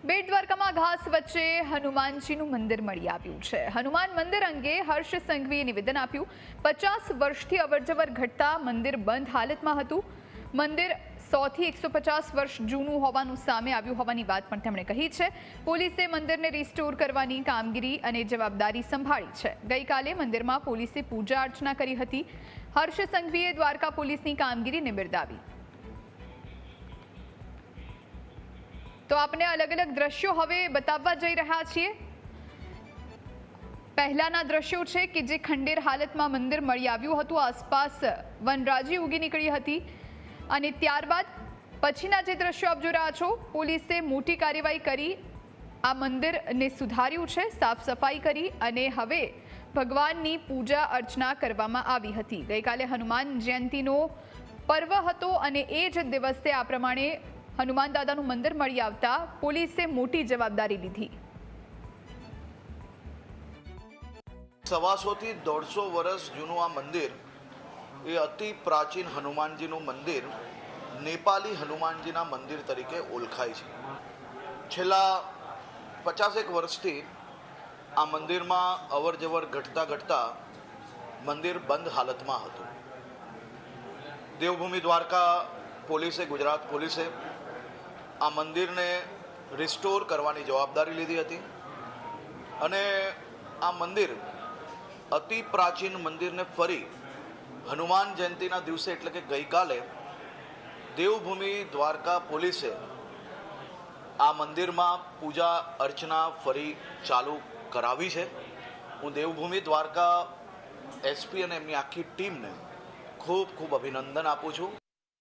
બેટ દ્વારકામાં ઘાસ વચ્ચે હનુમાનજીનું મંદિર મળી આવ્યું છે। હનુમાન મંદિર અંગે હર્ષ સંઘવીએ નિવેદન આપ્યું। 50 વર્ષથી અવરજવર ઘટતા મંદિર બંધ હાલતમાં હતું। મંદિર 100 થી 150 વર્ષ જૂનું હોવાનું સામે આવ્યું હોવાની વાત પણ તેમણે કહી છે। પોલીસે મંદિરને રિસ્ટોર કરવાની કામગીરી અને જવાબદારી સંભાળી છે। ગઈકાલે મંદિરમાં પોલીસે પૂજા અર્ચના કરી હતી। હર્ષ સંઘવીએ દ્વારકા પોલીસની કામગીરીને બિરદાવી। तो आपने अलग अलग दृश्यों हवे बताववा जई रह्या छीए। पहलाना दृश्यों छे कि जे खंडेर हालतमां मंदिर मળી આવ્યું હતું। आसपास वनराजी उगी નીકળી હતી અને ત્યારબાદ પછીના જે દૃશ્યો આપ જોઈ રહ્યા છો, પોલીસે મોટી કાર્યવાહી કરી આ મંદિરને સુધાર્યું છે, સાફ સફાઈ કરી અને હવે ભગવાનની પૂજા અર્ચના કરવામાં આવી હતી। ગઈકાલે હનુમાન જયંતીનો પર્વ હતો અને એ જ દિવસે આ પ્રમાણે હનુમાન દાદાનું મંદિર મળી આવતા પોલીસે મોટી જવાબદારી લીધી। 125 થી 150 વર્ષ જૂનું આ મંદિર એ અતિ પ્રાચીન હનુમાનજીનું મંદિર નેપાળી હનુમાનજીના મંદિર તરીકે ઓળખાય છે। છેલ્લા 50 વર્ષથી આ મંદિરમાં અવર જવર ઘટતા મંદિર બંધ હાલતમાં હતું। દેવભૂમિ દ્વારકા પોલીસે, ગુજરાત પોલીસે આ મંદિરને રિસ્ટોર કરવાની જવાબદારી લીધી હતી અને આ મંદિર અતિ પ્રાચીન મંદિરને ફરી હનુમાન જયંતીના દિવસે એટલે કે ગઈકાલે દેવભૂમિ દ્વારકા પોલીસે આ મંદિરમાં પૂજા અર્ચના ફરી ચાલુ કરાવી છે। હું દેવભૂમિ દ્વારકા એસપી અને એમની આખી ટીમને ખૂબ અભિનંદન આપું છું।